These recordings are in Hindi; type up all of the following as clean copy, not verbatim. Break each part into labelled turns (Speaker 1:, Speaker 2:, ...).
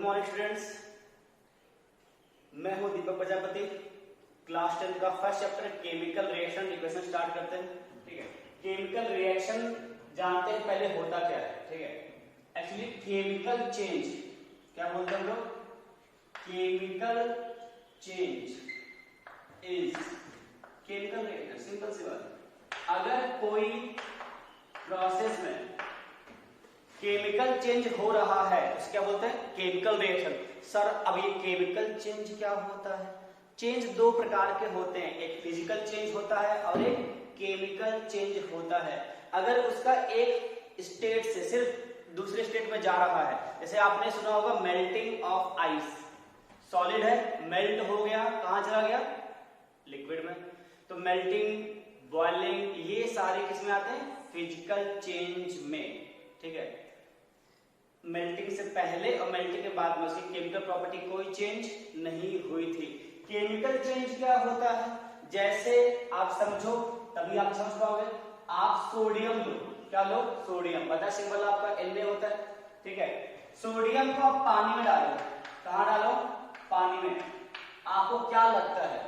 Speaker 1: मॉर्निंग स्टूडेंट्स, मैं हूं दीपक प्रजापति। क्लास 10 का first chapter chemical reaction equation start करते हैं। ठीक है, केमिकल रिएक्शन जानते हैं पहले होता क्या है। ठीक है, एक्चुअली केमिकल चेंज क्या बोलते हैं हम लोग? Chemical change is chemical reaction. Simple सी बात, अगर कोई प्रोसेस में केमिकल चेंज हो रहा है उसको क्या बोलते हैं? Chemical reaction. सर अब ये केमिकल चेंज क्या होता है? चेंज दो प्रकार के होते हैं, एक फिजिकल चेंज होता है और एक केमिकल चेंज होता है। अगर उसका एक स्टेट से सिर्फ दूसरे स्टेट में जा रहा है, जैसे आपने सुना होगा मेल्टिंग ऑफ आइस। सॉलिड है, मेल्ट हो गया, कहां चला गया? लिक्विड में। तो मेल्टिंग, बॉइलिंग, ये सारे किस में आते हैं? फिजिकल चेंज में। ठीक है, मेल्टिंग से पहले और मेल्टिंग के बाद में उसकी केमिकल प्रॉपर्टी कोई चेंज नहीं हुई थी। केमिकल चेंज क्या होता है? जैसे आप समझो, तभी आप समझ पाओगे। आप सोडियम लो, क्या लो? सोडियम। बता सिंबल आपका Na होता है। ठीक है, सोडियम को आप पानी में डालो। कहां डालो? पानी में। आपको क्या लगता है?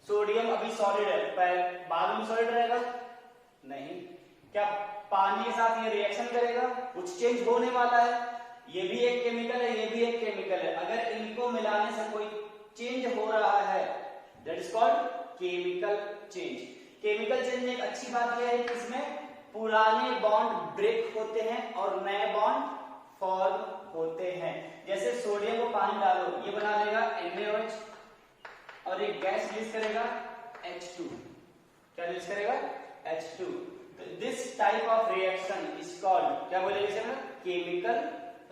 Speaker 1: सोडियम अभी सॉलिड है, बाद में सॉलिड रहेगा? नहीं। क्या पानी के साथ ये रिएक्शन करेगा? कुछ चेंज होने वाला है। ये भी एक केमिकल है, ये भी एक केमिकल है। अगर इनको मिलाने से कोई चेंज हो रहा है, that is called chemical change. Chemical change में एक अच्छी बात यह है कि इसमें पुराने बॉन्ड ब्रेक होते हैं और नए बॉन्ड फॉर्म होते हैं। जैसे सोडियम को पानी डालो, ये बना लेगा NaOH और एक गैस रिलीज करेगा H2। क्या रिलीज करेगा? H2। This type of reaction is called, क्या बोलेंगे इसे? केमिकल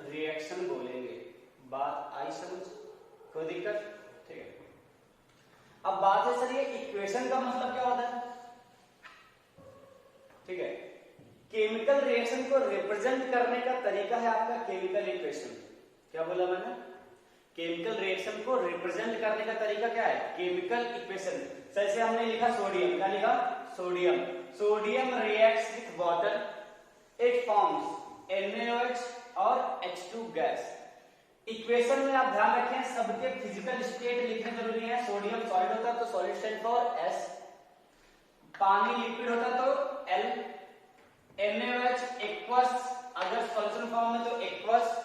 Speaker 1: रिएक्शन बोलेंगे। बात आई समझ? कोई दिक्कत? ठीक है, अब बात है सर ये इक्वेशन का मतलब क्या होता है? ठीक है, केमिकल रिएक्शन को रिप्रेजेंट करने का तरीका है आपका केमिकल इक्वेशन। क्या बोला मैंने? केमिकल रिएक्शन को रिप्रेजेंट करने का तरीका क्या है? Chemical equation. जैसे हमने लिखा सोडियम, क्या लिखा? Sodium. Sodium reacts with water, it forms NaOH और H2 गैस। इक्वेशन में आप ध्यान रखें, सबके फिजिकल स्टेट लिखने जरूरी है। सोडियम सॉलिड होता तो सॉलिड स्टेट फॉर S, पानी लिक्विड होता तो L, NaOH एक्वस, अगर सॉल्यूशन फॉर्म में तो एक्वस,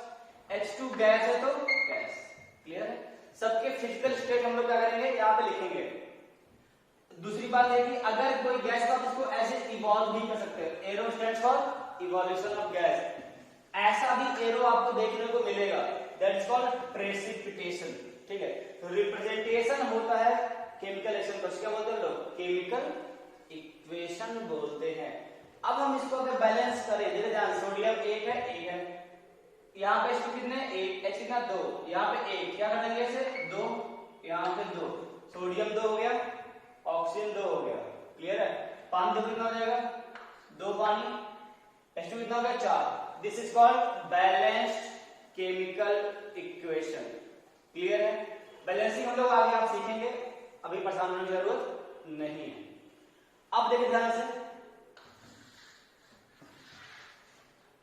Speaker 1: H2 गैस है तो गैस। क्लियर है? सबके फिजिकल स्टेट हम लोग क्या करेंगे? यहाँ पे लिखेंगे। दूसरी बात है कि अगर कोई गैस तो आप इसको ऐसे इवॉल्व भी कर सकते हैं। Arrow stands for evolution of gas. ऐसा भी एरो आपको देखने को मिलेगा, दैट इज कॉल्ड प्रेसिपिटेशन। ठीक है, तो रिप्रेजेंटेशन होता है केमिकल रिएक्शन को, क्या बोलते हैं लोग? केमिकल इक्वेशन बोलते हैं। अब हम इसको अगर बैलेंस करें, धीरे ध्यान, सोडियम एक है, यहाँ पे इसको कितने? एक, H कितना? 2, यहाँ पे एक, क्या कर देंगे इसे? 2, यहाँ पे 2, सोडियम 2 हो गया, ऑक्सीजन 2 हो गया। क्लियर है? पानी 2 कितना हो जाएगा? 2 पानी, H2 कितना हो गया? 4। This is called balanced chemical equation. Clear है? बैलेंसिंग हम लोग आगे आप सीखेंगे, अभी परेशान होने की जरूरत नहीं है। अब देखिए ध्यान से,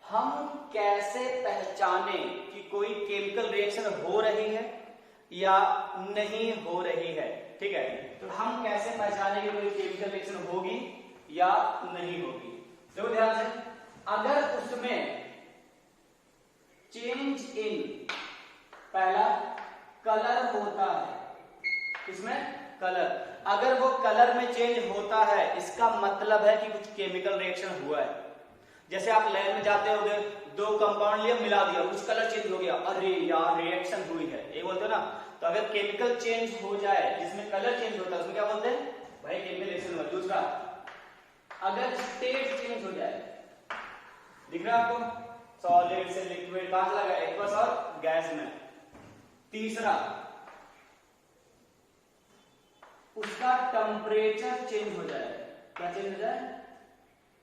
Speaker 1: हम कैसे पहचाने कि कोई केमिकल रिएक्शन हो रही है या नहीं हो रही है? ठीक है, तो हम कैसे पहचाने कि कोई केमिकल रिएक्शन होगी या नहीं होगी? देखो ध्यान से, अगर उसमें चेंज इन, पहला कलर होता है, इसमें कलर, अगर वो कलर में चेंज होता है इसका मतलब है कि कुछ केमिकल रिएक्शन हुआ है। जैसे आप लैब में जाते होगे, 2 कंपाउंड लिया, मिला दिया, कुछ कलर चेंज हो गया, अरे यार रिएक्शन हुई है, ये बोलते हो ना। तो अगर केमिकल चेंज हो जाए जिसमें कलर चेंज होता है उसमें क्या बोलते हैं? भाई केमिकल रिएक्शन हुआ। दूसरा, अगर स्टेट चेंज हो जाए, दिख रहा है आपको? सॉलिड से लिक्विड, कहां चला गया? एक्वस और गैस में। तीसरा, उसका टेम्परेचर चेंज हो जाए। क्या चेंज हो जाए?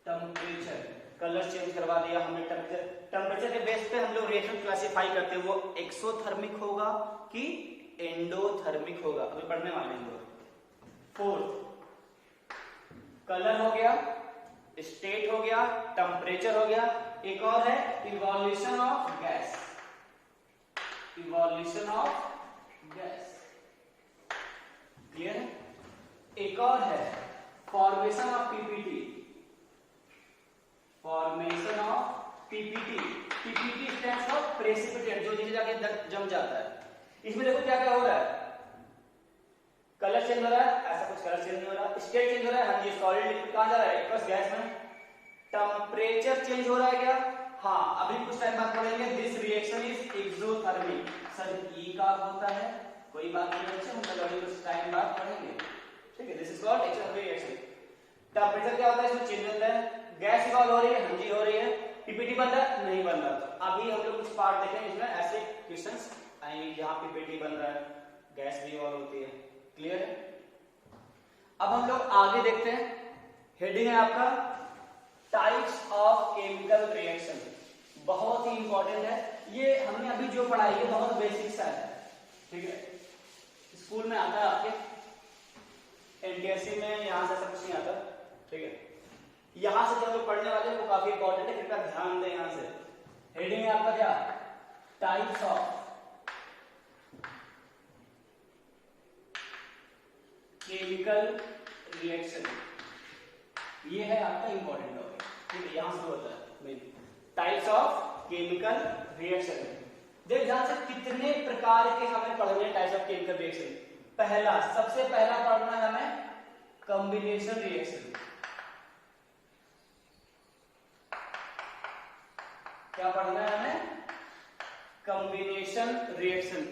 Speaker 1: टेम्परेचर। कलर चेंज करवा दिया हमने। टेम्परेचर के बेस पे हम लोग रिएक्शन क्लासिफाई करते हैं, वो एक्सोथर्मिक होगा कि एंडोथर्मिक होगा, अभी पढ़ने वाले हैं लोग। फोर्थ, कलर हो गया, स्टेट हो गया, टेम्परेचर हो गया, एक और है evolution of gas. Evolution of gas. Clear है? एक और है formation of PPT. Formation of PPT. PPT stands for precipitate, जो नीचे जाके जम जाता है। इसमें देखो क्या क्या हो रहा है, कलर चेंज हो रहा है, ऐसा कुछ कलर चेंज नहीं हो रहा, स्टेट चेंज हो रहा है, हाँ जी सॉलिड लिक्विड कहां जा रहा है, एक्वस गैस में। टेम्परेचर चेंज हो रहा है क्या, हाँ अभी कुछ टाइम बाद पढ़ेंगे। This reaction is exothermic. Sir ई का होता है, कोई बात नहीं बच्चे, हम कल अभी कुछ टाइम बाद पढ़ेंगे, ठीक है। This is called exothermic reaction. Temperature क्या होता है, इसमें चेंज होता है, गैस इवॉल्व हो रही है, हाँ जी हो रही है, पीपीटी बन रहा है, नहीं बन रहा। तो अभी हम लोग कुछ पार्ट देखेंगे जिसमें ऐसे क्वेश्चंस आएंगे, जहां पीपीटी बन रहा है, गैस भी इवॉल्व होती है। क्लियर है? अब हम लोग आगे देखते हैं, हेडिंग है आपका टाइप्स ऑफ केमिकल रिएक्शन। बहुत ही इंपॉर्टेंट है ये, हमने अभी जो पढ़ाई है बहुत बेसिक सा है, ठीक है। स्कूल में आता है आपके, एनटीएससी में यहां से सब कुछ नहीं आता, ठीक है। यहां से जो लोग पढ़ने वाले हैं वो काफी इंपॉर्टेंट है, कृपया ध्यान दें। यहां से हेडिंग है आपका क्या, टाइप्स ऑफ केमिकल रिएक्शन। ये है आपका इंपॉर्टेंट टॉपिक, ठीक है। यहां से होता है main types of chemical reaction. देख ध्यान से, कितने प्रकार के हमें पढ़ने टाइप्स ऑफ केमिकल रिएक्शन। पहला, सबसे पहला पढ़ना है हमें कॉम्बिनेशन रिएक्शन। क्या पढ़ना है हमें, कॉम्बिनेशन रिएक्शन।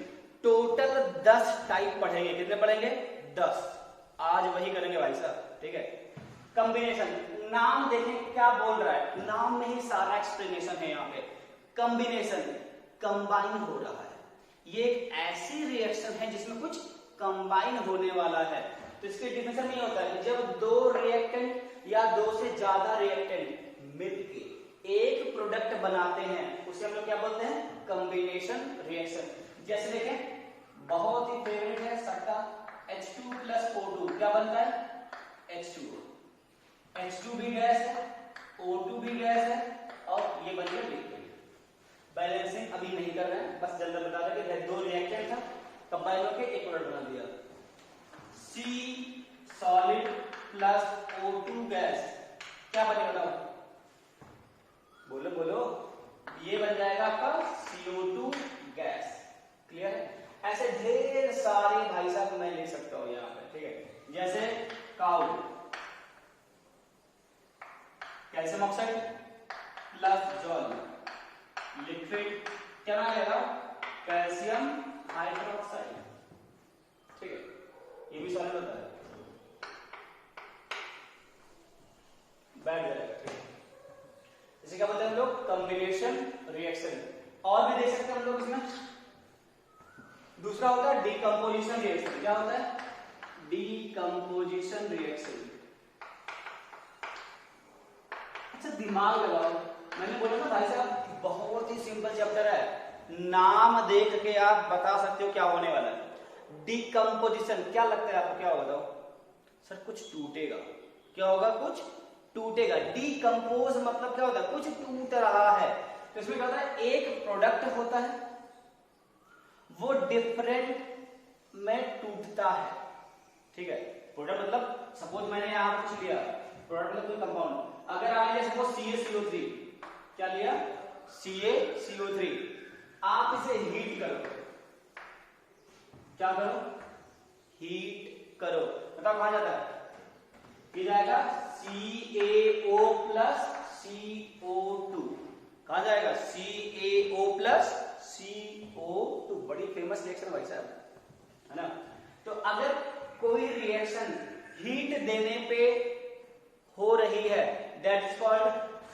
Speaker 1: टोटल 10 टाइप पढ़ेंगे, कितने पढ़ेंगे, 10। आज वही करेंगे भाई साहब, ठीक है। कॉम्बिनेशन, नाम देखें क्या बोल रहा है, नाम में ही सारा एक्सप्लेनेशन है। यहाँ पे कॉम्बिनेशन, कंबाइन हो रहा है, ये एक ऐसी रिएक्शन है जिसमें कुछ कंबाइन होने वाला है। तो इसके डिफिनेशन नहीं होता है, जब दो रिएक्टेंट या दो से ज्यादा रिएक्टेंट मिलकर एक प्रोडक्ट बनाते हैं, उसे हम लोग क्या बोलते हैं, कॉम्बिनेशन रिएक्शन। जैसे देखें, बहुत ही फेवरेट है सबका, H2 प्लस O2 क्या बनता है, H2O। H2 भी गैस है, O2 भी गैस है, और ये बन गया लिक्विड। बैलेंसिंग अभी नहीं कर रहे हैं, बस जल्दी बता रहे हैं, दो रिएक्टेंट था, कंबाइन होकर एक प्रोडक्ट बना दिया। C solid plus O2 gas क्या बनेगा, बताओ, बोलो बोलो, ये बन जाएगा आपका CO2 गैस। क्लियर है? ऐसे ढेर सारे भाई साहब मैं ले सकता हूं यहाँ पे, ठीक है। जैसे cow, calcium oxide plus जॉल, liquid क्या नाम आएगा, कैल्शियम हाइड्रोक्साइड, ठीक है। ये भी सॉलिड होता है, बैठ जाएगा, ठीक है। इसे क्या बोलते हैं हम लोग, कॉम्बिनेशन रिएक्शन। और भी देख सकते हैं हम लोग इसमें। दूसरा होता है डिकम्पोजिशन रिएक्शन। क्या होता है, डिकम्पोजिशन रिएक्शन। अच्छा दिमाग लगाओ, मैंने बोला ना भाई साहब बहुत ही सिंपल चैप्टर है, नाम देख के आप बता सकते हो क्या होने वाला है। डिकम्पोजिशन क्या लगता है आपको, क्या होगा, बताओ सर, कुछ टूटेगा। क्या होगा, कुछ टूटेगा। डिकम्पोज मतलब क्या होता है, कुछ टूट रहा है। तो इसमें क्या होता है, एक प्रोडक्ट होता है, वो डिफरेंट में टूटता है, ठीक है। प्रोडक्ट मतलब सपोज मैंने यहां कुछ लिया, प्रोडक्ट मतलब कोई कंपाउंड, अगर आपने जैसे सपोज CaCO3 क्या लिया, CaCO3, आप इसे हीट करो, क्या करो, हीट करो, बताओ कहां जाता है, ये जाएगा CaO प्लस CO2, कहां जाएगा, CaO प्लस CO2। बड़ी फेमस रिएक्शन भाई साहब, है ना। तो अगर कोई रिएक्शन हीट देने पे हो रही है, that is called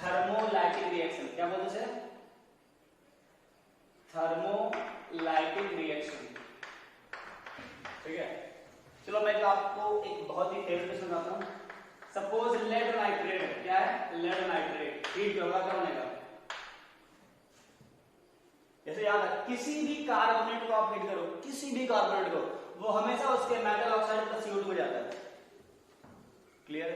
Speaker 1: thermolytic reaction. क्या बोलते हैं, थर्मोलाइटिक रिएक्शन, ठीक है। चलो मैं तो आपको एक बहुत ही फेवरेट सुनाता हूं। सपोज लेड नाइट्रेट, क्या है, लेड नाइट्रेट हीट होगा, क्या बनेगा, जैसे याद है, किसी भी कार्बोनेट को आप हीट करो, किसी भी कार्बोनेट को, वो हमेशा उसके मेटल ऑक्साइड प्लस CO2 हो जाता है। क्लियर है?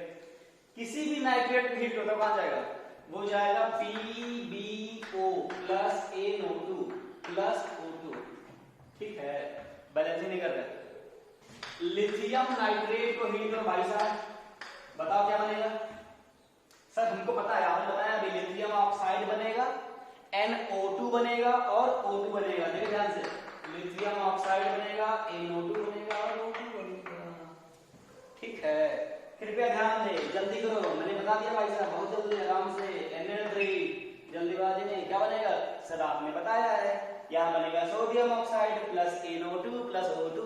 Speaker 1: किसी भी नाइट्रेट को हीट करो तो कहां जाएगा, वो जाएगा PbO plus NO2 plus O2, lithium nitrate को हीट करो भाई साहब, बताओ क्या बनेगा। सर हमको पता है, आपने बताया अभी लिथियम ऑक्साइड बनेगा, NO2 बनेगा और O2 बनेगा। देखिए ध्यान से, लिथियम ऑक्साइड बनेगा, NO2 बनेगा और O2 बनेगा। ठीक है, कृपया ध्यान दें, जल्दी करो, मैंने बता दिया भाई साहब, बहुत जल्दी आराम से। NL3 जल्दीबाजी नहीं, क्या बनेगा सर आपने बताया है, यहाँ बनेगा sodium oxide plus NO2 plus O2।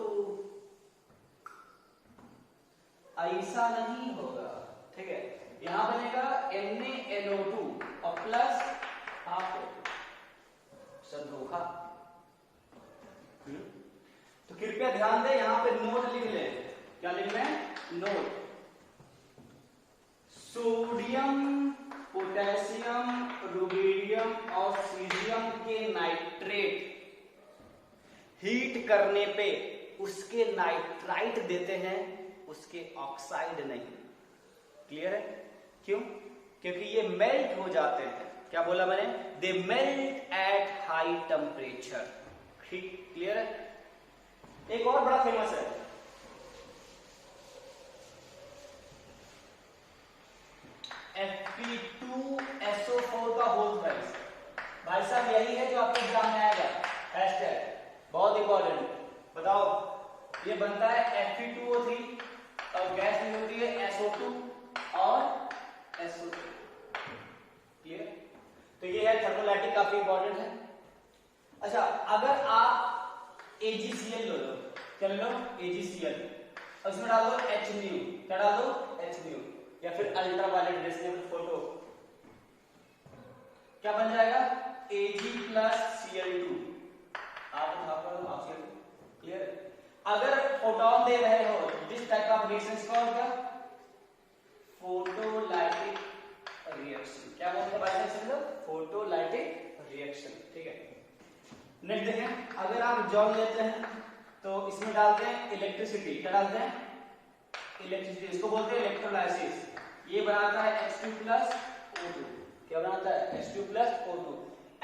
Speaker 1: ऐसा नहीं होगा, ठीक है, यहां बनेगा NaNO2 और प्लस हाफ सर धोखा। तो कृपया ध्यान दें, यहां पे नोट लिख ले, क्या लिख लें, नोट। सोडियम, पोटेशियम, रुबिडियम और सीजियम के नाइट्रेट हीट करने पे उसके नाइट्राइट देते हैं, उसके ऑक्साइड नहीं। क्लियर है? क्यों? क्योंकि ये मेल्ट हो जाते हैं। क्या बोला मैंने? दे मेल्ट एट हाई टेम्परेचर। ठीक, क्लियर है? एक और बड़ा फेमस है, Fe2SO4 का होल प्राइस। भाई साहब यही है जो आपके एग्जाम में आएगा, हैशटैग बहुत इंपॉर्टेंट। बताओ, ये बनता है Fe2O3 और गैस में होती है SO2 और SO2। क्लियर? तो ये है थर्मोलाइटिक, काफी इंपॉर्टेंट है। अच्छा, अगर आप AgCl लो, क्या लो, AgCl, और उसमें डाल दो HNu, क्या डाल दो, HNu, या फिर अल्ट्रावायलेट रेस में फोटो, क्या बन जाएगा, Ag प्लस Cl2। आप क्लियर? अगर फोटोन दे रहे हो, this type of reaction called क्या, फोटोलाइटिक रिएक्शन। क्या बोलते हैं भाई साहब, फोटोलाइटिक रिएक्शन। ठीक है, नेक्स्ट देखें, अगर आप जॉल लेते हैं तो इसमें डालते हैं इलेक्ट्रिसिटी, क्या डालते हैं, इलेक्ट्रिसिटी, इसको बोलते हैं इलेक्ट्रोलाइसिस। ये बनाता है H2 प्लस O2। क्या बनाता है, H2 प्लस O2।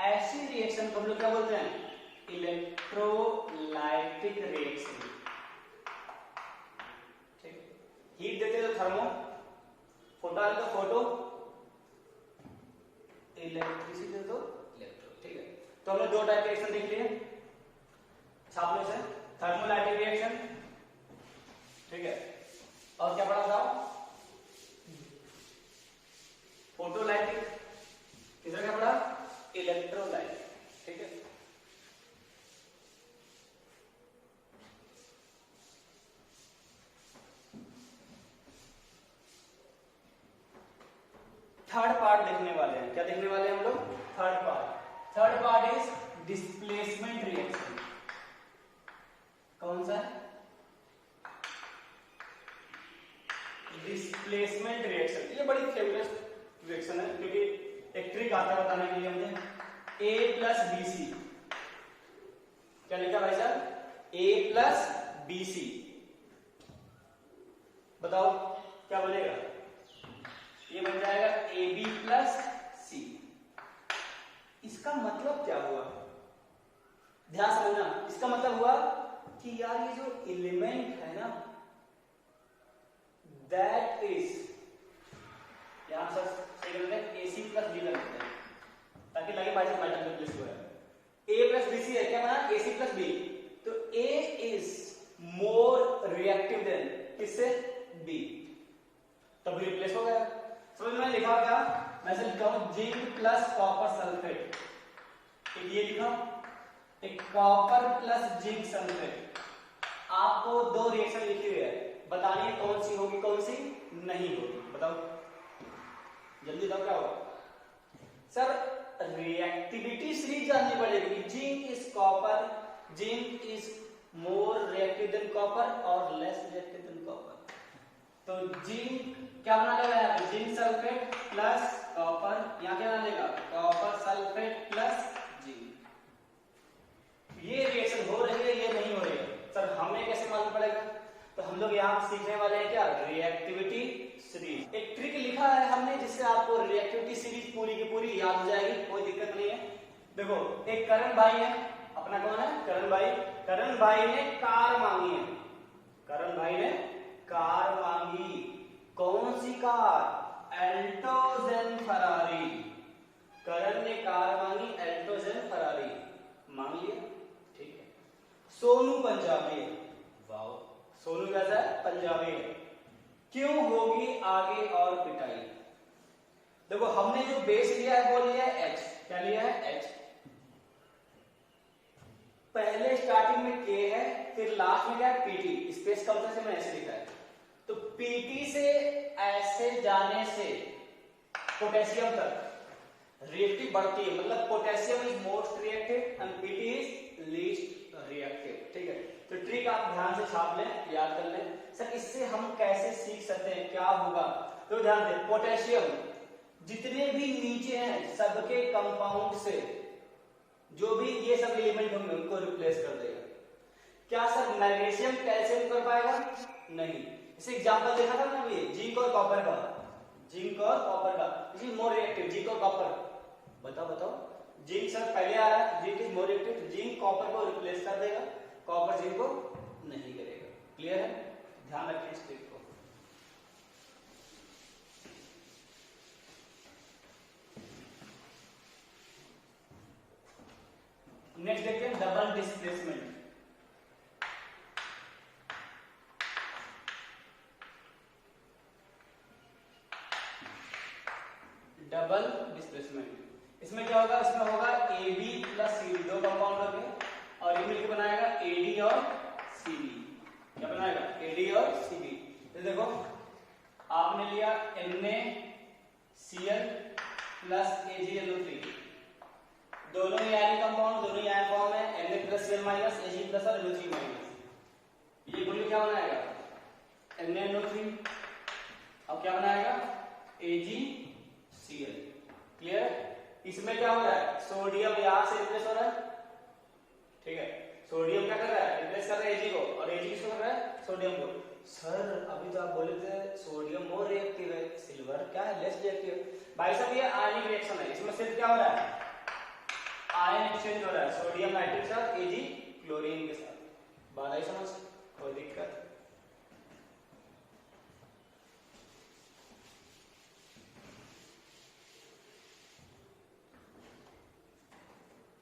Speaker 1: ऐसी रिएक्शन को हम लोग क्या बोलते हैं, इलेक्ट्रोलाइटिक रिएक्शन। ठीक, हीट देते तो थर्मो, फोटो तो फोटो, इलेक्ट्रिसिटी तो इलेक्ट्रो। ठीक है, तो हमने दो टाइप के रिएक्शन देख लिए छापने से, थर्मोलाइटिक रिएक्शन, ठीक है, और क्या पढ़ा था, फोटोलाइटिक, तीसरा क्या पढ़ा, इलेक्ट्रोलाइटिक। ठीक है, थर्ड पार्ट देखने वाले हैं। क्या देखने वाले हैं हम लोग, third part. Third part is displacement reaction. कौन सा है, डिस्प्लेसमेंट रिएक्शन। ये बड़ी फेवरेट रिएक्शन है, क्योंकि एक ट्रिक आता है बताने के लिए मुझे। A प्लस BC, क्या लिखा भाई साहब, A प्लस BC, बताओ क्या बनेगा, ये बन जाएगा AB प्लस C। इसका मतलब क्या हुआ, ध्यान समझना, इसका मतलब हुआ कि यार ये जो एलिमेंट है ना, दैट इज, यहां पर AC प्लस B लगते हैं ताकि लगे भाई साहब मेटल रिप्लेस हुआ है। A प्लस BC है, क्या बना, AC प्लस B, तो A is more reactive than किससे, B, तब रिप्लेस हो गया। समझ में लिखा क्या, मैं से लिखा हूं जिंक प्लस कॉपर सल्फेट, एक ये लिखा, एक कॉपर प्लस जिंक सल्फेट। आपको दो रिएक्शन लिखी हुई है, बताइए कौन सी होगी कौन सी नहीं होगी, बताओ जल्दी बताओ क्या होगा। सर रिएक्टिविटी सीरीज जाननी पड़ेगी, zinc is copper, zinc is more reactive than copper और लेस रिएक्टिव देन कॉपर। तो जिंक क्या बना लेगा यहाँ पे, जिंक सल्फेट प्लस कॉपर, यहाँ क्या बना लेगा, कॉपर सल्फेट प्लस जिंक। ये रिएक्शन हो रही है, ये नहीं हो रही है, सर हमें कैसे मालूम पड़ेगा, तो हम लोग यहाँ सीखने वाले हैं क्या, रिएक्टिविटी सीरीज। एक ट्रिक लिखा है हमने जिससे आपको रिएक्टिविटी सीरीज पूरी की पूरी याद हो जाएगी, कोई दिक्कत नहीं है। देखो एक करण भाई है, अपना कौन है, करण भाई। करण भाई ने कार मांगी है, करण भाई ने कार मांगी। कौन सी कार? एल्टोजेन फरारी। करण ने कार मांगी एल्टोजेन फरारी, मांग लिया, ठीक है। सोनू पंजाबी है, वाह, सोनू कैसा है? पंजाबी है। क्यों होगी आगे और पिटाई? देखो हमने जो बेस लिया है वो लिया है एच। क्या लिया है? एच। पहले स्टार्टिंग में के है, फिर लास्ट में क्या है? पीटी। स्पेस कम से मैंने ऐसे लिखा है। तो पीटी से ऐसे जाने से पोटेशियम तक रिएक्टिव बढ़ती है, मतलब potassium is most reactive and PT is least reactive, ठीक है। तो ट्रिक आप ध्यान से छाप लें, याद कर लें। सर इससे हम कैसे सीख सकते हैं, क्या होगा? तो ध्यान दें, पोटेशियम जितने भी नीचे हैं सबके कंपाउंड से जो भी ये सब एलिमेंट होंगे उनको रिप्लेस कर देगा। क्या सर मैग्नीशियम कैल्शियम कर पाएगा? नहीं। इसे एग्जांपल देखा था ना अभी, जिंक और कॉपर का। जिंक और कॉपर का इज मोर रिएक्टिव, जिंक और कॉपर। बताओ जिंक सर पहले आ रहा है, zinc is more reactive, zinc copper को रिप्लेस कर देगा, कॉपर जिंक को नहीं करेगा। क्लियर है? ध्यान रखिए इस ट्रिक को। नेक्स्ट देखते हैं डबल डिस्प्लेसमेंट। डबल डिस्प्लेसमेंट इसमें क्या होगा? इसमें होगा AB प्लस CD, दो कंपाउंड होंगे और ये मिलकर बनाएगा AD और CB। क्या बनाएगा? AD और CB। तो देखो आपने लिया NaCl प्लस AgNO3, दोनों ही आयन कंपाउंड, दोनों ही आयन फॉर्म है, Na plus Cl minus Ag plus और NO3 माइनस। ये बोलिए क्या बनाएगा? NaNO3। अब क्या बनाएगा? AgCl। क्लियर? इसमें क्या हो रहा है? सोडियम यहां से रिप्लेस हो रहा है, ठीक है। सोडियम क्या कर रहा है? रिप्लेस कर रहा है Ag को, और Ag किसको कर रहा है? सोडियम को। सर अभी तो आप बोले थे सोडियम मोर रिएक्टिव है, सिल्वर क्या है? Less reactive. भाई साहब ये आयनिक रिएक्शन है, इसमें सिर्फ क्या हो रहा है? आयन एक्सचेंज हो रहा है, सोडियम नाइट्रेट के साथ Ag क्लोरीन के साथ। बात आई समझ? कोई दिक्कत?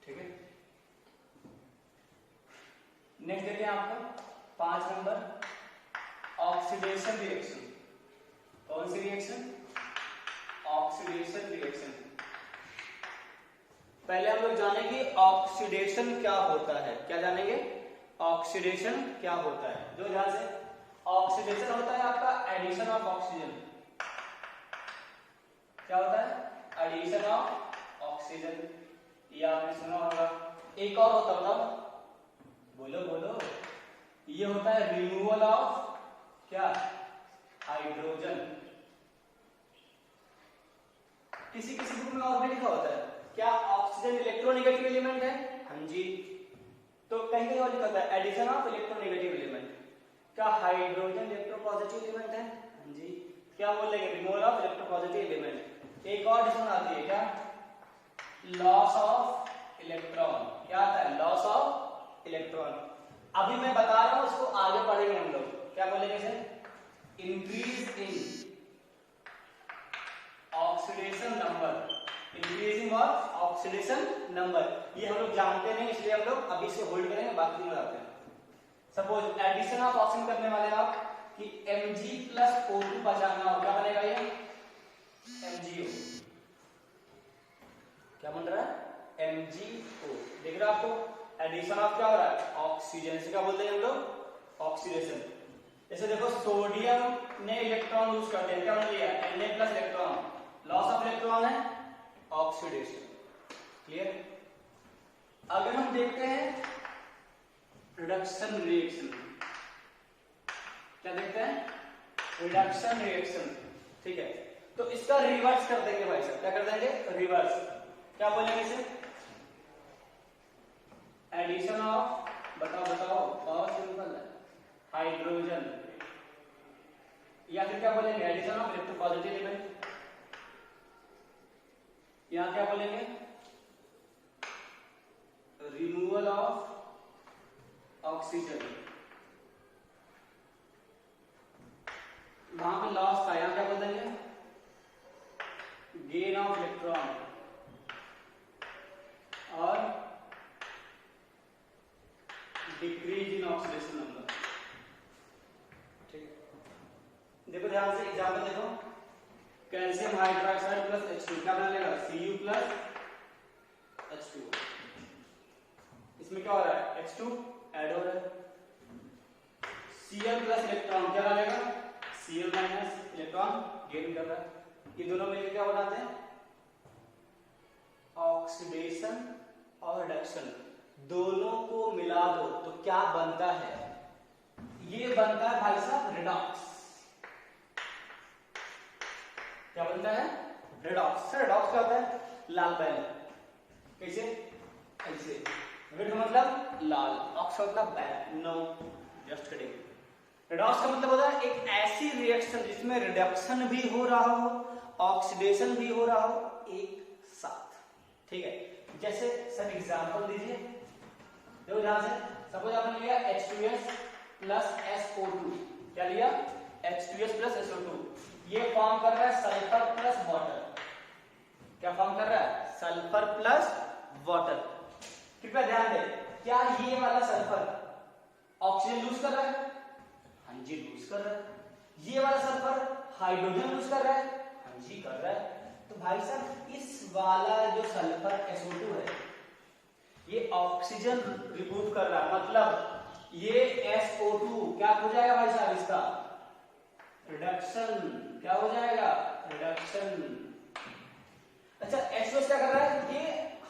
Speaker 1: ठीक है। नेक्स्ट देखिए आपका 5 नंबर, ऑक्सीडेशन रिएक्शन। कौन सी रिएक्शन? Oxidation reaction. पहले हम लोग जानेंगे ऑक्सीडेशन क्या होता है। क्या जानेंगे? ऑक्सीडेशन क्या होता है। जो ध्यान से, ऑक्सीडेशन होता है आपका एडिशन ऑफ ऑक्सीजन। क्या होता है? Addition of oxygen. ये आपने सुना होगा। एक और होता है, बोलो, ये होता है रिमूवल ऑफ क्या? हाइड्रोजन। किसी बुक में और भी लिखा होता है। क्या ऑक्सीजन इलेक्ट्रोनेगेटिव एलिमेंट है? हाँ जी। तो कहीं और लिखा होता है एडिशन ऑफ इलेक्ट्रोनेगेटिव एलिमेंट। क्या हाइड्रोजन इलेक्ट्रोपॉजिटिव एलिमेंट है? हाँ जी। क्या बोलेंगे? Removal of electropositive element. एक और डिफिनेशन आती है, क्या? Loss of electron. क्या आता है? Loss of electron. अभी मैं बता रहा हूं, उसको आगे पढ़ेंगे हम लोग। क्या बोलेंगे इसे? Increase in oxidation number, increasing of oxidation number. ये हम लोग जानते नहीं, इसलिए हम लोग अभी से होल्ड करेंगे, बाकी दिन आते हैं। सपोज एडिशन ऑफ ऑक्सीजन करने वाले आप कि Mg प्लस O2 बचाना हो, क्या बनेगा? ये MgO। क्या बन रहा है? MgO। देख रहे हो आपको? एडिशन ऑफ क्या हो रहा है? ऑक्सीजन। से क्या बोलते हैं हम लोग? ऑक्सीडेशन। जैसे देखो सोडियम ने इलेक्ट्रॉन लूज कर दिया, क्या बन गया? Na plus electron, loss of electron है ऑक्सीडेशन। क्लियर? अगर हम देखते हैं रिडक्शन रिएक्शन, क्या देखते हैं? रिडक्शन रिएक्शन, ठीक है। तो इसका रिवर्स कर देंगे भाई साहब। क्या कर देंगे? रिवर्स। क्या बोलेंगे इसे? एडिशन ऑफ, बताओ, बहुत सिंपल है, हाइड्रोजन। या फिर क्या बोलेंगे? Addition of electropositive element. यहां क्या बोलेंगे? Removal of oxygen. वहां पे लॉस था, यहाँ क्या बोल देंगे, गेन ऑफ इलेक्ट्रॉन और डिक्रीज इन ऑक्सीडेशन नंबर। ठीक है, देखो ध्यान से एग्जांपल देखो, कैल्शियम हाइड्रोक्साइड प्लस H2 क्या बना लेगा, Cu प्लस H2। इसमें क्या हो रहा है, H2 ऐड हो रहा है। Cl प्लस इलेक्ट्रॉन क्या बनेगा, Cl माइनस इलेक्ट्रॉन गेन कर रहा है। ये दोनों मिलकर क्या बनाते हैं, ऑक्सीडेशन और रिडक्शन। दोनों को मिला दो तो क्या बनता है, ये बनता है भाई साहब रिडॉक्स। क्या बनता है, रिडॉक्स। रिडॉक्स क्या होता है, लाल बैन। कैसे, ऐसे रेड मतलब लाल, ऑक्स मतलब ban. No, just kidding. Redox का मतलब होता है एक ऐसी रिएक्शन जिसमें रिडक्शन भी हो रहा हो, ऑक्सीडेशन भी हो रहा हो एक साथ। ठीक है, जैसे सर एग्जांपल दीजिए, देखो ध्यान से, सपोज आपने लिया H2S प्लस SO2। क्या लिया, H2S प्लस SO2। ये फॉर्म कर रहा है सल्फर प्लस वाटर। क्या फॉर्म कर रहा है, सल्फर प्लस वाटर। कृपया ध्यान दें, क्या ये वाला सल्फर ऑक्सीजन लूज कर रहा है, हाँ जी लूज कर रहा है। ये वाला सल्फर हाइड्रोजन लूज कर रहा है, हाँ जी कर रहा है। तो भाई साहब इस वाला जो सल्फर SO2 है ये ऑक्सीजन रिमूव कर रहा है, मतलब ये SO2 क्या हो जाएगा भाई साहब, इसका रिडक्शन। क्या हो जाएगा, रिडक्शन। अच्छा H2S क्या कर रहा है, ये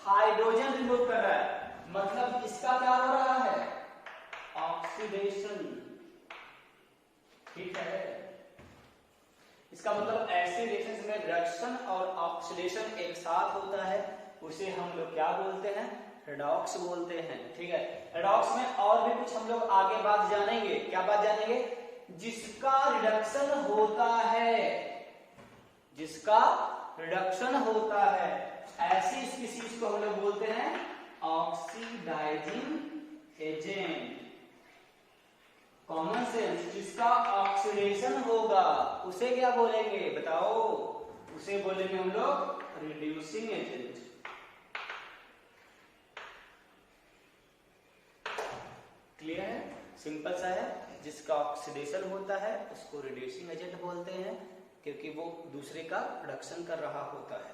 Speaker 1: हाइड्रोजन रिमूव कर रहा है, मतलब इसका क्या हो रहा है, ऑक्सीडेशन। ठीक है, इसका मतलब ऐसे रिएक्शंस में रिडक्शन और ऑक्सीडेशन एक साथ होता है, उसे हम लोग क्या बोलते हैं, रिडॉक्स बोलते हैं। ठीक है, रिडॉक्स में और भी कुछ हम लोग आगे बात जानेंगे। क्या बात जानेंगे, जिसका रिडक्शन होता है, जिसका रिडक्शन होता है, ऐसी स्पीशीज को हम लोग बोलते हैं ऑक्सीडाइजिंग एजेंट। कॉमन सेंस, जिसका ऑक्सीडेशन होगा उसे क्या बोलेंगे बताओ, उसे बोलेंगे हम लोग रिड्यूसिंग एजेंट। क्लियर है, सिंपल सा है। जिसका ऑक्सीडेशन होता है उसको रिड्यूसिंग एजेंट बोलते हैं, क्योंकि वो दूसरे का रिडक्शन कर रहा होता है।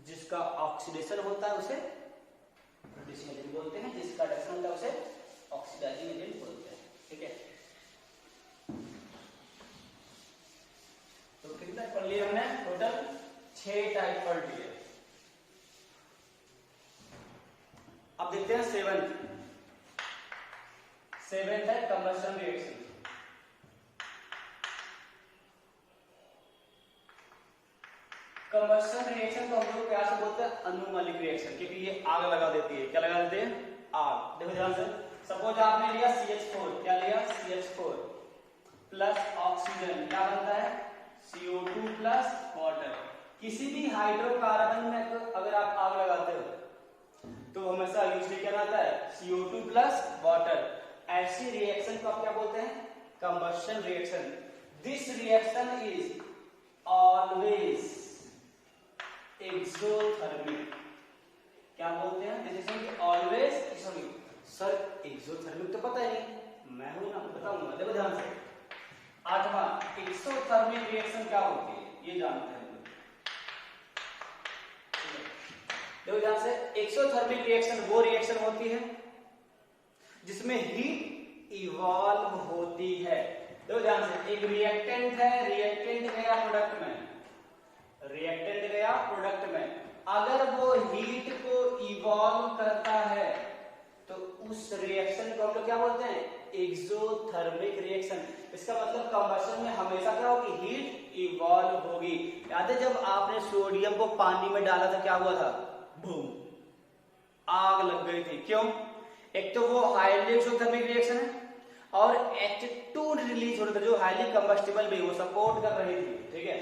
Speaker 1: जिसका ऑक्सीडेशन होता है उसे रिड्यूसिंग एजेंट बोलते हैं, जिसका रिडक्शन होता है उसे ऑक्सीडाइजिंग एजेंट बोलते हैं। ठीक है, तो कितना पढ़ लिया हमने, टोटल 6 टाइप पढ़ लिए। अब देखते हैं सेवेंथ है कंबशन रिएक्शन। कंबशन रिएक्शन को हम लोग क्या से बोलते हैं, अनुमानिक रिएक्शन, क्योंकि ये आग लगा देती है। क्या लगा देती है, आग। देखो ध्यान से, सपोज आपने लिया CH4, क्या लिया CH4 प्लस ऑक्सीजन, क्या बनता है CO2 प्लस वाटर। किसी भी हाइड्रोकार्बन में तो अगर आप आग लगाते हो तो हमेशा यूजली क्या आता है, CO2 प्लस वाटर। ऐसी रिएक्शन को आप क्या बोलते हैं, combustion reaction. This reaction is always exothermic. क्या बोलते हैं, this is always exothermic. Sir exothermic तो पता ही नहीं, मैं हूं ना, बताऊंगा। देखो ध्यान से, 8वां एक्सोथर्मिक रिएक्शन क्या होती है ये जानते हैं। देखो ध्यान से, एक्सोथर्मिक रिएक्शन वो रिएक्शन होती है जिसमें हीट इवॉल्व होती है। देखो ध्यान से, एक रिएक्टेंट है, रिएक्टेंट गया प्रोडक्ट में, रिएक्टेंट गया प्रोडक्ट में, अगर वो हीट को इवॉल्व करता है तो उस रिएक्शन को हम लोग क्या बोलते हैं, एक्सोथर्मिक रिएक्शन। इसका मतलब कंबशन में हमेशा क्या होगी, हीट इवॉल्व होगी। याद है जब आपने सोडियम को पानी में डाला था क्या हुआ था, बूम, आग लग गई थी। क्यों, एक तो वो हाईली एक्सोथर्मिक रिएक्शन है और H2 रिलीज हो रहा था जो हाईली कंबस्टिबल भी, वो सपोर्ट कर रही थी। ठीक है,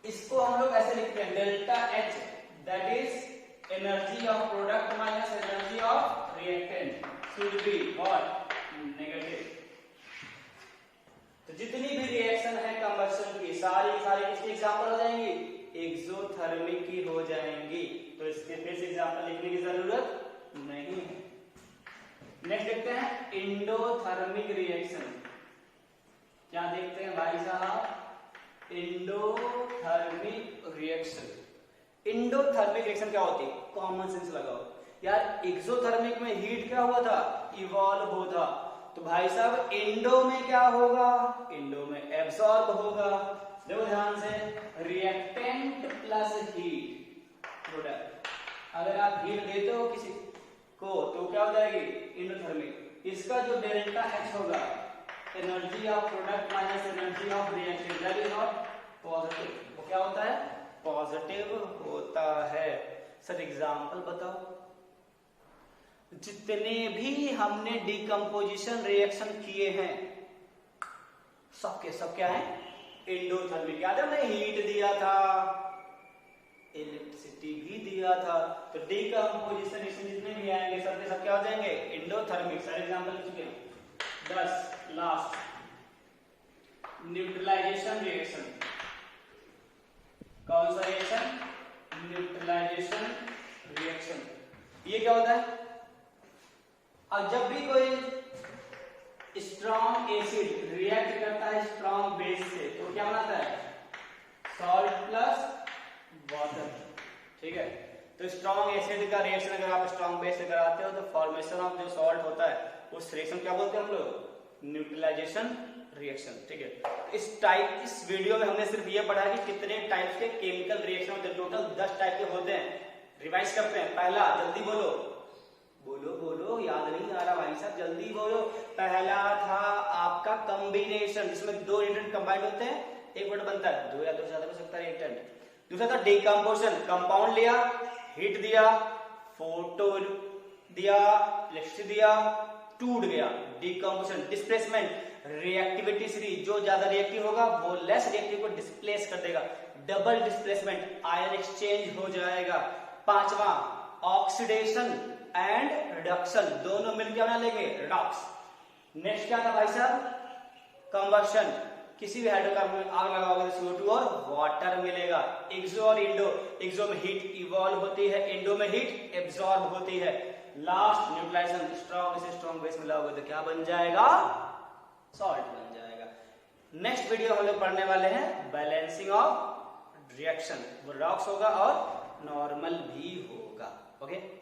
Speaker 1: इसको हम लोग ऐसे लिखते हैं delta H, that is energy of product minus energy of reactant should be what, negative. तो जितनी भी रिएक्शन है कंबशन की सारी किसकी एग्जांपल हो जाएंगी, एक्सोथर्मिक की हो जाएंगी। तो इसके फिर से एग्जांपल लिखने की जरूरत नहीं है। नेक्स्ट देखते हैं इंडोथर्मिक रिएक्शन। क्या देखते हैं भाई साहब, इंडोथर्मिक रिएक्शन। इंडोथर्मिक रिएक्शन क्या होती है, कॉमन सेंस लगाओ यार। एक्सोथर्मिक में हीट क्या हुआ था, इवॉल्व हुआ था। तो भाई साहब इंडो में क्या होगा, इंडो में एब्सॉर्ब होगा। देखो ध्यान से, रिएक्टेंट प्लस हीट प्रोडक्ट। अगर आप हीट देते हो किसी को तो क्या हो जाएगी, इंडोथर्मिक। इसका जो डेल्टा एच होगा, energy of product minus energy of reaction, that is not positive. वो क्या होता है, पॉजिटिव होता है। सर एग्जांपल बताओ। जितने भी हमने डिकम्पोजिशन रिएक्शन किए हैं सबके सब क्या है, इंडोथर्मिक। याद है हमने हीट दिया था, इलेक्ट्रिसिटी भी दिया था। तो डिकम्पोजिशन रिएक्शन जितने भी आएंगे सबके सब क्या हो जाएंगे, इंडोथर्मिक। सारे एग्जांपल लिख चुके हैं। 10 लास्ट, न्यूट्रलाइजेशन रिएक्शन। कौन सा रिएक्शन, न्यूट्रलाइजेशन रिएक्शन। ये क्या होता है, और जब भी कोई स्ट्रॉन्ग एसिड रिएक्ट करता है स्ट्रॉन्ग बेस से तो क्या बनाता है, सॉल्ट प्लस वाटर। ठीक है, तो स्ट्रॉन्ग एसिड का रिएक्शन अगर आप स्ट्रॉन्ग बेस से कराते हो तो फॉर्मेशन ऑफ जो सॉल्ट होता है उस रिएक्शन क्या बोलते हैं हम लोग, न्यूट्रलाइजेशन रिएक्शन। ठीक है, इस वीडियो में हमने सिर्फ ये पढ़ा कि कितने टाइप्स के केमिकल रिएक्शन होते हैं। टोटल 10 टाइप के होते हैं। रिवाइज करते हैं। पहला, जल्दी बोलो बोलो बोलो, याद नहीं आ रहा भाई साहब, जल्दी बोलो। पहला था आपका कॉम्बिनेशन, जिसमें दो रिएक्टेंट कंबाइंड होते हैं, एक प्रोडक्ट बनता है, दो या दो से ज्यादा हो सकता है रिएक्टेंट। दूसरा था डिकम्पोजिशन, कंपाउंड लिया, हीट दिया, फोटो दिया, इलेक्ट्रिसिटी दिया, टूट गया, डिकम्पोजिशन। डिस्प्लेसमेंट, रिएक्टिविटी सीरी, जो ज्यादा रिएक्टिव होगा वो लेस रिएक्टिव को डिस्प्लेस कर देगा। डबल डिस्प्लेसमेंट, आयन एक्सचेंज हो जाएगा। पांचवा ऑक्सीडेशन एंड रिडक्शन, दोनों मिलकर बना लेंगे रिडॉक्स। नेक्स्ट क्या था भाई साहब, कंबशन। किसी भी हाइड्रोकार्बन में आग लगाओगे तो CO2 और वाटर मिलेगा। एक्सो और इंडो, एक्सो में हीट इवॉल्व होती है, इंडो में हीट एब्सॉर्ब होती है। लास्ट न्यूट्रलाइजेशन, स्ट्रॉन्ग से स्ट्रॉन्ग बेस मिलाओगे तो क्या बन जाएगा, सॉल्ट बन जाएगा। नेक्स्ट वीडियो हम लोग पढ़ने वाले हैं बैलेंसिंग ऑफ रिएक्शन। वो रिडॉक्स होगा और नॉर्मल भी होगा। ओके।